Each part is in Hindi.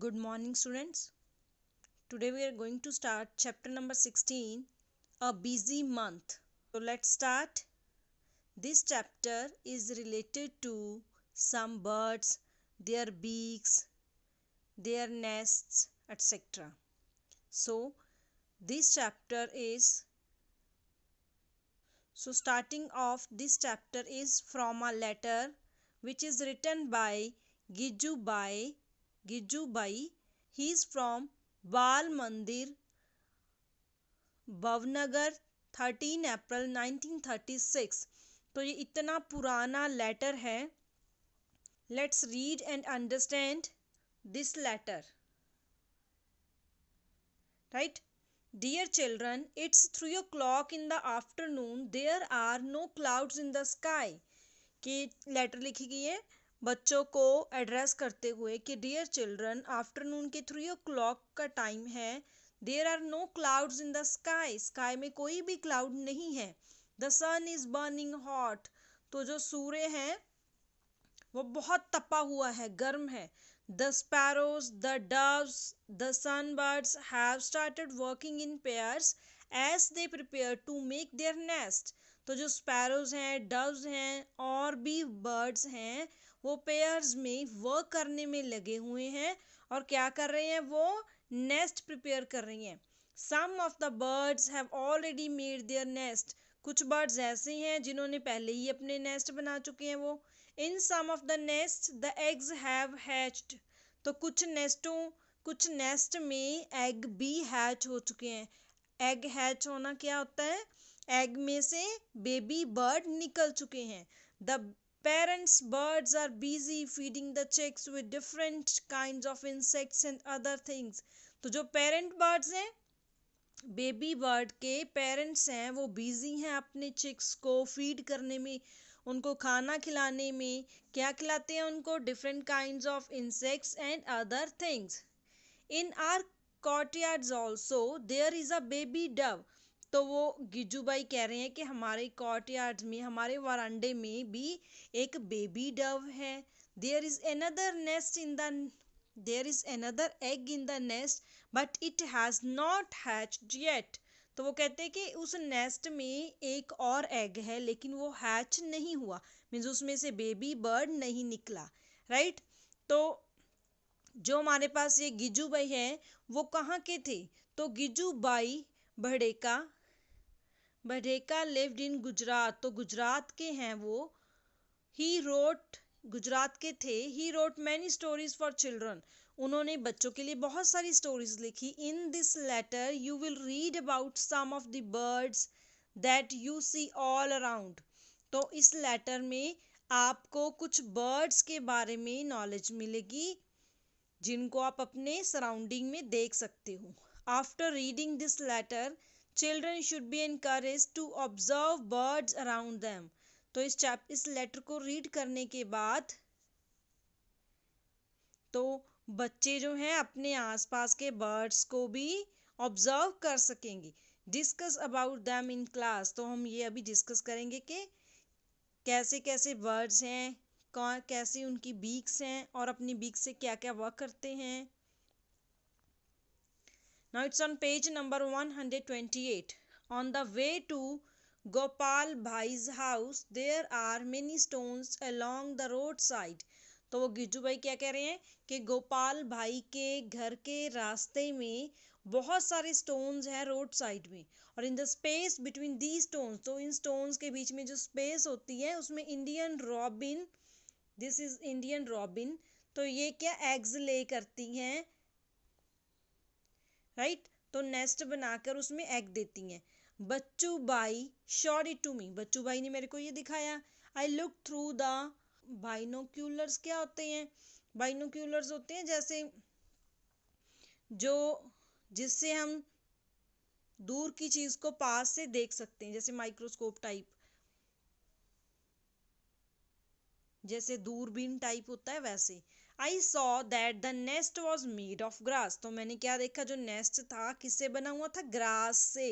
Good morning, students. Today we are going to start chapter number 16, A Busy Month. So let's start. This chapter is related to some birds, their beaks, their nests, etc. So this chapter is starting off this chapter is from a letter which is written by Gijubai. He is from Bal Mandir, Bhavnagar 13 अप्रैल 1936। तो ये इतना पुराना लेटर है। Let's read and understand this letter. Right. Dear children, it's 3 o'clock in the afternoon. There are no clouds in the sky. कि लेटर लिखी गई है बच्चों को एड्रेस करते हुए कि डियर चिल्ड्रन, आफ्टरनून के 3 o'clock का टाइम है। There are no clouds in the sky, sky में कोई भी क्लाउड नहीं है। The sun is burning hot, तो जो सूर्य है वो बहुत तपा हुआ है, गर्म है। The sparrows, the doves, the sunbirds have started working in pairs as they prepare to make their nest. तो जो स्पैरोज हैं, डव्स हैं और भी बर्ड्स हैं वो पेयर्स में वर्क करने में लगे हुए हैं और क्या कर रहे हैं, वो नेस्ट प्रिपेयर कर रही हैं। Some of the birds have already made their nest, कुछ बर्ड्स ऐसे हैं जिन्होंने पहले ही अपने नेस्ट बना चुके हैं वो। In some of the nest the eggs have hatched, तो कुछ नेस्ट में एग भी हैच हो चुके हैं। एग हैच होना क्या होता है, एग में से बेबी बर्ड निकल चुके हैं। The parents birds are busy feeding the chicks with different kinds of insects and other things. तो जो पेरेंट बर्ड्स हैं, बेबी बर्ड के पेरेंट्स हैं, वो बिजी हैं अपने चिक्स को फीड करने में, उनको खाना खिलाने में। क्या खिलाते हैं उनको, different kinds of insects and other things. In our courtyards also there is a baby dove, तो वो गिजूबाई कह रहे हैं कि हमारे कॉर्टयार्ड्स में, हमारे वरांडे में भी एक बेबी डव है। There is another nest in the there is another egg in the nest but it has not hatched yet, तो वो कहते हैं कि उस नेस्ट में एक और एग है लेकिन वो हैच नहीं हुआ, मीन्स उसमें से बेबी बर्ड नहीं निकला। राइट। तो जो हमारे पास ये गिजूबाई है वो कहाँ के थे, तो गिजूबाई बढ़ेका लिव्ड इन गुजरात, तो गुजरात के हैं वो। ही रोट, गुजरात के थे। He wrote many stories for children, उन्होंने बच्चों के लिए बहुत सारी स्टोरीज लिखी। In this letter you will read about some of the birds that you see all around, तो इस लेटर में आपको कुछ बर्ड्स के बारे में नॉलेज मिलेगी जिनको आप अपने सराउंडिंग में देख सकते हो। After reading this letter children should be encourage to observe birds around them, तो इस लेटर को रीड करने के बाद तो बच्चे जो हैं अपने आसपास के बर्ड्स को भी ऑब्जर्व कर सकेंगे। Discuss about them in class, तो हम ये अभी डिस्कस करेंगे कि कैसे कैसे बर्ड्स हैं, कैसे उनकी बीक्स हैं और अपनी बीक से क्या क्या वर्क करते हैं। Now it's on page number 128. On the way to Gopal Bhai's house, there are many stones along the roadside. तो वो गिज्जू भाई क्या कह रहे हैं कि गोपाल भाई के घर के रास्ते में बहुत सारे स्टोन्स हैं रोड साइड में, और in the space between the stones, तो इन स्टोन्स के बीच में जो स्पेस होती है उसमें Indian robin, this is Indian robin, तो ये क्या एग्स ले करती हैं। राइट। तो नेस्ट बनाकर उसमें एग देती हैं। बच्चू by should it to me, बच्चू भाई ने मेरे को ये दिखाया। I look through the binoculars, क्या होते हैं, बाइनोक्यूलर्स होते हैं जैसे जो जिससे हम दूर की चीज को पास से देख सकते हैं, जैसे माइक्रोस्कोप टाइप, जैसे दूरबीन टाइप होता है वैसे। I saw that the nest was made of grass, तो मैंने क्या देखा, जो नेस्ट था किससे बना हुआ था, ग्रास से।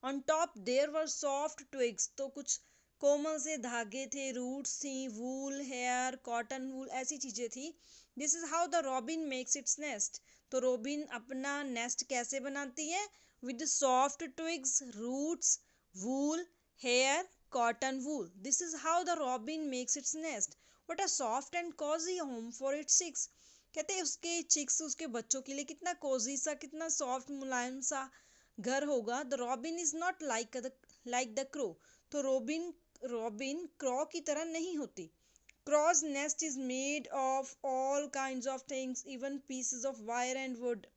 On top there were soft twigs, तो कुछ कोमल से धागे थे, रूट्स थी, वूल, हेयर, कॉटन वूल, ऐसी चीजें थी this is how the robin makes its nest. तो रॉबिन अपना नेस्ट कैसे बनाती है? With soft twigs, roots, wool, hair, cotton wool. This is how the robin makes its nest. What a soft and cosy home for its chicks. कहते हैं उसके चिक्स, उसके बच्चों के लिए कितना कोजी सा, कितना सॉफ्ट मुलायम सा घर होगा। The robin is not like the crow. तो रॉबिन क्रॉ की तरह नहीं होती। क्रॉ's nest is made of all kinds of things, even pieces of wire and wood.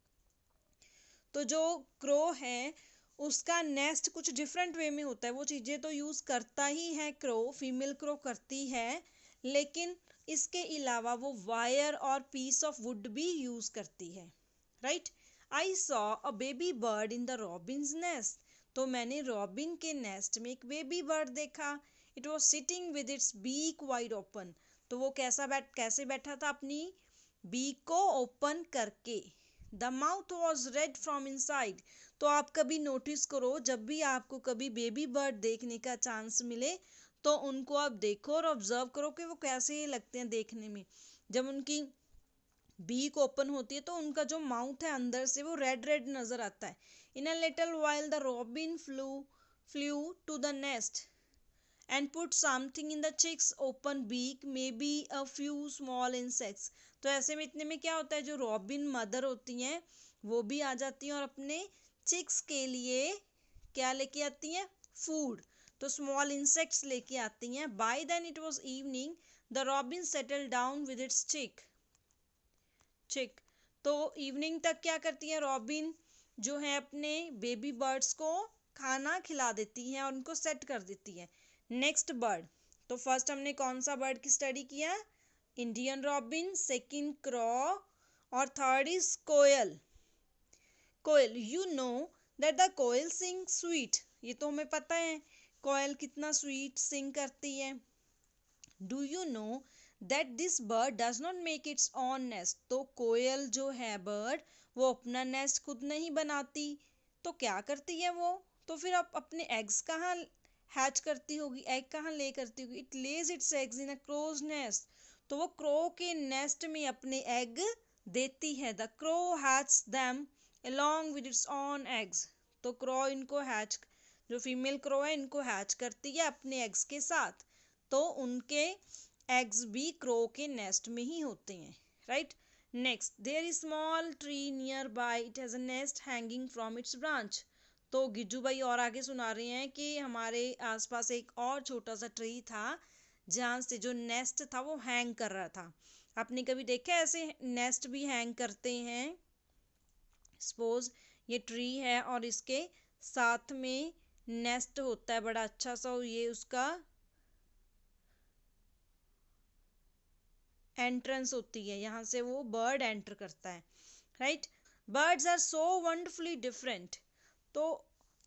तो जो क्रो है उसका नेस्ट कुछ डिफरेंट वे में होता है। वो चीज़ें तो यूज़ करता ही है, क्रो फीमेल क्रो करती है, लेकिन इसके अलावा वो वायर और पीस ऑफ वुड भी यूज़ करती है। Right. I saw a baby bird in the robin's nest. तो मैंने रॉबिन के नेस्ट में एक बेबी बर्ड देखा। It was sitting with its beak wide open. तो वो कैसे बैठा था? अपनी बीक को ओपन करके। The mouth was red from inside. तो आप कभी नोटिस करो, जब भी आपको कभी बेबी बर्ड देखने का चांस मिले तो उनको आप देखो और ऑब्जर्व करो कि वो कैसे लगते हैं देखने में। जब उनकी बीक ओपन होती है तो उनका जो माउथ है अंदर से वो रेड रेड नजर आता है। In a little while the robin flew to the nest and put something in the chick's open beak, maybe a few small insects. तो ऐसे में इतने में क्या होता है, जो रॉबिन मदर होती हैं वो भी आ जाती हैं और अपने चिक्स के लिए क्या लेके आती हैं? फूड। तो स्मॉल इंसेक्ट्स लेके आती हैं। By then it was evening. The robin settle down with its chick. तो इवनिंग तक क्या करती है रॉबिन? जो है अपने बेबी बर्ड्स को खाना खिला देती हैं और उनको सेट कर देती है। Next bird. तो फर्स्ट हमने कौन सा बर्ड की स्टडी किया? इंडियन रॉबिन, सेकंड क्रॉ और third is koel. Koel, you know that the koel sing sweet. ये तो हमें पता है कोयल कितना स्वीट सिंग करती है। Do you know that this bird does not make it's on nest. तो कोयल जो है बर्ड, वो अपना नेस्ट खुद नहीं बनाती। तो क्या करती है वो? तो फिर आप अपने एग्स कहाँ हैच करती होगी, एग कहाँ ले करती होगी? It lays its eggs in a crow's nest. तो वो क्रो के नेस्ट में अपने एग देती है। The crow hatch them along with its own eggs। तो क्रो इनको हैच, जो फीमेल क्रो है इनको हैच करती है अपने एग्स के साथ। तो उनके एग्स भी क्रो के नेस्ट में ही होते हैं। Right. Next, there is small tree nearby, it has a nest hanging from its branch. तो गिज्जू भाई और आगे सुना रहे हैं कि हमारे आसपास एक और छोटा सा ट्री था जहाँ से जो नेस्ट था वो हैंग कर रहा था। आपने कभी देखा ऐसे नेस्ट भी हैंग करते हैं? सपोज ये ट्री है और इसके साथ में नेस्ट होता है बड़ा अच्छा सा, ये उसका एंट्रेंस होती है, यहाँ से वो बर्ड एंटर करता है। Right. Birds are so wonderfully different. तो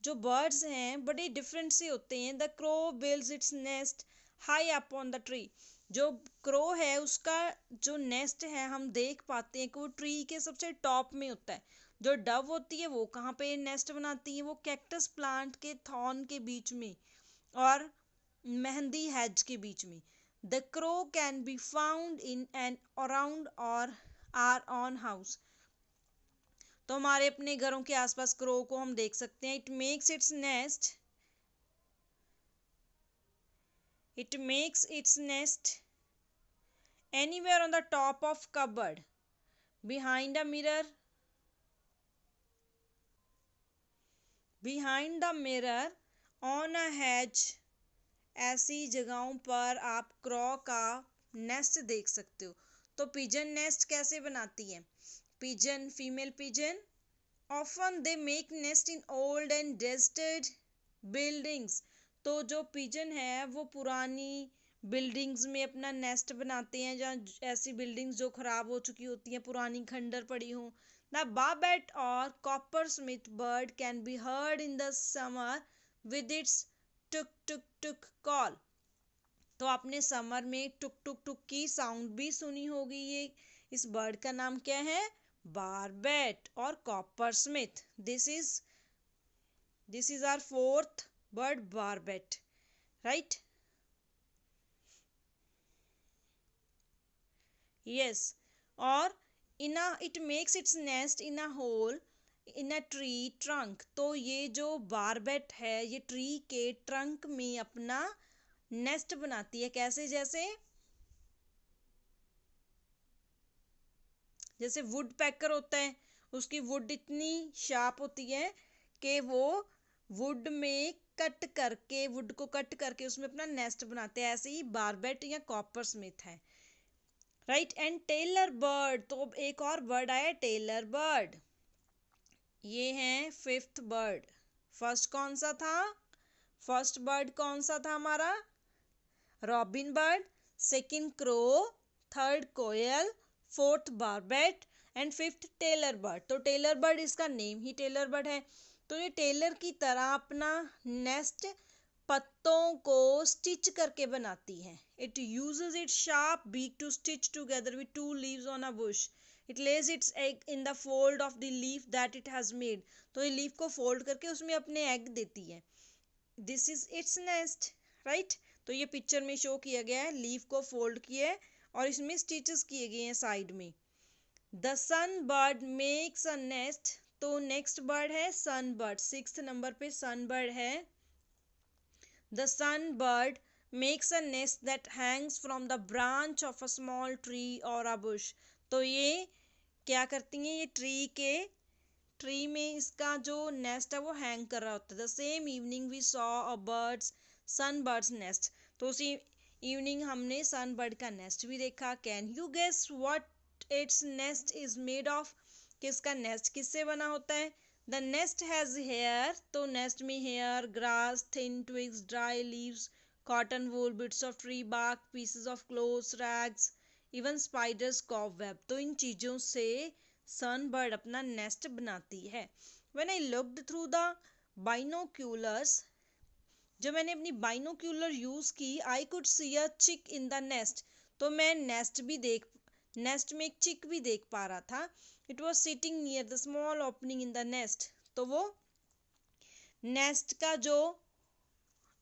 जो बर्ड्स हैं बड़े डिफरेंट से होते हैं। The crow builds its nest high up on the tree. जो क्रो है उसका जो नेस्ट है हम देख पाते हैं कि वो ट्री के सबसे टॉप में होता है। जो डव होती है वो कहाँ पे नेस्ट बनाती है? वो कैक्टस प्लांट के थॉर्न के बीच में और मेहंदी हेज के बीच में। The crow can be found in and around और आर ऑन हाउस। तो हमारे अपने घरों के आसपास क्रो को हम देख सकते हैं। It makes its nest anywhere on the top of cupboard, behind a mirror, on a has. ऐसी जगहों पर आप क्रॉ का नेस्ट देख सकते हो। तो पिजन नेस्ट कैसे बनाती है? Pigeon, female pigeon, often they make nest in old and deserted buildings. तो जो पिजन है वो पुरानी बिल्डिंग्स में अपना नेस्ट बनाते हैं, जहाँ ऐसी बिल्डिंग्स जो खराब हो चुकी होती हैं, पुरानी खंडर पड़ी हो। द बाबेट और copper Smith bird can be heard in the summer with its took took took call. तो आपने समर में टुक टुक टुक की साउंड भी सुनी होगी। ये इस बर्ड का नाम क्या है? बारबेट और coppersmith. This is our fourth bird, barbet. Right. Yes. और it makes its nest in a hole in a tree trunk. तो ये जो बारबेट है ये ट्री के ट्रंक में अपना नेस्ट बनाती है। कैसे? जैसे जैसे वुड पैकर होता है, उसकी वुड इतनी शार्प होती है कि वो वुड को कट करके उसमें अपना नेस्ट बनाते हैं। ऐसे ही बारबेट या कॉपर स्मिथ है, राइट। एंड टेलर बर्ड, तो अब एक और बर्ड आया टेलर बर्ड। ये है फिफ्थ बर्ड। फर्स्ट कौन सा था? फर्स्ट बर्ड कौन सा था हमारा? Robin bird, second crow, third koel, fourth barbet and fifth tailor bird. तो टेलर बर्ड, इसका नेम ही टेलर बर्ड है। तो ये टेलर की तरह अपना नेस्ट पत्तों को स्टिच करके बनाती है। It uses its sharp beak to stitch together with two leaves on a bush. It lays its egg in the fold of the leaf that it has made. तो ये लीफ को फोल्ड करके उसमें अपने एग देती है। This is its nest, right. तो ये पिक्चर में शो किया गया है, लीफ को फोल्ड किया है और इसमें स्टिचेस किए गए हैं साइड में। The sun bird makes a nest. तो नेक्स्ट बर्ड है सन बर्ड, सिक्स्थ नंबर पे सन बर्ड है। The sun bird makes a nest that hangs from the branch of a small tree और अ बुश। तो ये क्या करती हैं? ये ट्री में इसका जो नेस्ट है वो हैंग कर रहा होता है। The same evening we saw a birds sun bird's nest. तो उसी इवनिंग हमने सन बर्ड का नेस्ट भी देखा। Can you guess what its nest is made of? किसका नेस्ट किससे बना होता है? The nest has hair. तो नेस्ट में hair, grass, thin twigs, dry leaves, cotton wool, bits of tree bark, pieces of clothes, rags, even spiders cobweb. तो इन चीज़ों से सनबर्ड अपना नेस्ट बनाती है। When I looked through the binoculars, जब मैंने अपनी बाइनोक्यूलर यूज की, आई कुड सी अ चिक इन द नेस्ट। तो मैं नेस्ट में एक चिक भी देख पा रहा था। It was sitting near the small opening in the nest. तो वो नेस्ट का जो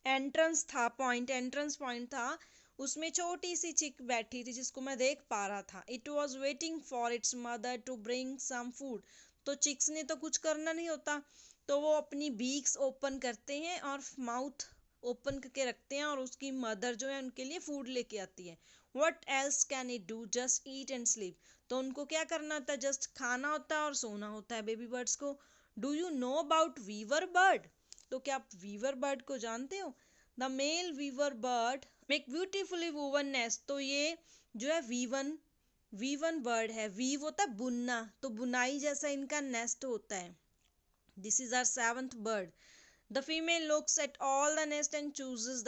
एंट्रेंस पॉइंट था उसमें छोटी सी चिक बैठी थी जिसको मैं देख पा रहा था। It was waiting for its mother to bring some food. तो चिक्स ने तो कुछ करना नहीं होता, तो वो अपनी बीक्स ओपन करते हैं और माउथ ओपन करके रखते हैं और उसकी मदर जो है उनके लिए फूड लेके आती है। What else can it do? Just eat and sleep. तो उनको क्या करना होता है? जस्ट खाना होता है और सोना होता है बेबी बर्ड्स को। Do you know about weaver bird? तो क्या आप वीवर बर्ड को जानते हो? The male weaver bird make beautifully woven nest. तो ये जो है वीवन बर्ड है। वीव होता है बुनना, तो बुनाई जैसा इनका नेस्ट होता है। This is our seventh bird. The female looks at all the nest and chooses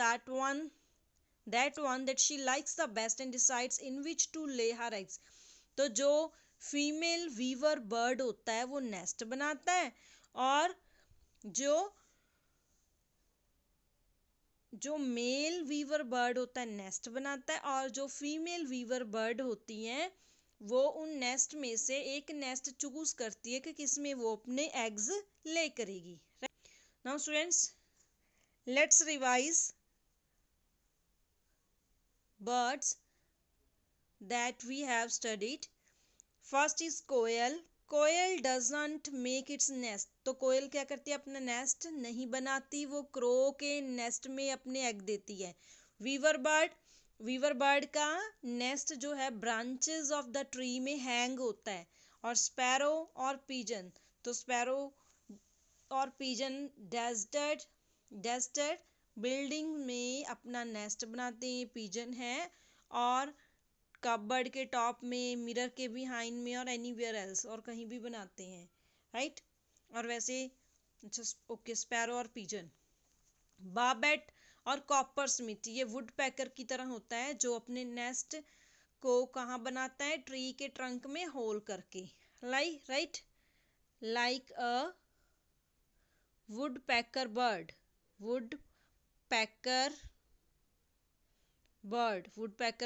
that she likes the best and decides in which to lay her eggs. तो जो फीमेल वीवर बर्ड होता है वो नेस्ट बनाता है, और जो मेल वीवर बर्ड होता है नेस्ट बनाता है, और जो फीमेल वीवर बर्ड होती हैं वो उन नेस्ट में से एक नेस्ट चूज करती है कि किस में वो अपने एग्स ले करेगी। Now students, let's revise birds that we have studied. First is koel. Koel doesn't make its nest. तो कोयल क्या करती है? अपना नेस्ट नहीं बनाती, वो क्रो के नेस्ट में अपने एग देती है। वीवर बर्ड का नेस्ट जो है ब्रांचेस ऑफ द ट्री में हैंग होता है। और स्पैरो और पीजन, तो स्पैरो और पीजन डेस्टेड बिल्डिंग में अपना नेस्ट बनाते हैं। पीजन है और कपबर्ड के टॉप में, मिरर के बिहाइंड में और एनीवेयर एल्स, और कहीं भी बनाते हैं, राइट। और वैसे ओके, स्पैरो और पीजन। बारबेट और कॉपर स्मिथ, ये वुड पैकर की तरह होता है जो अपने नेस्ट को कहाँ बनाता है? ट्री के ट्रंक में होल करके, right. Like a would packer bird. Would packer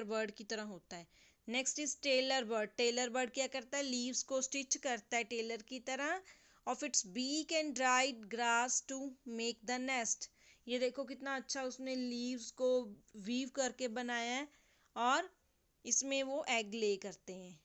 bird की तरह होता है। Next is tailor bird. Tailor bird क्या करता है? लीव्स को स्टिच करता है टेलर की तरह। Of its beak and dried grass to make the nest. ये देखो कितना अच्छा उसने लीव्स को वीव करके बनाया है, और इसमें वो एग ले करते हैं।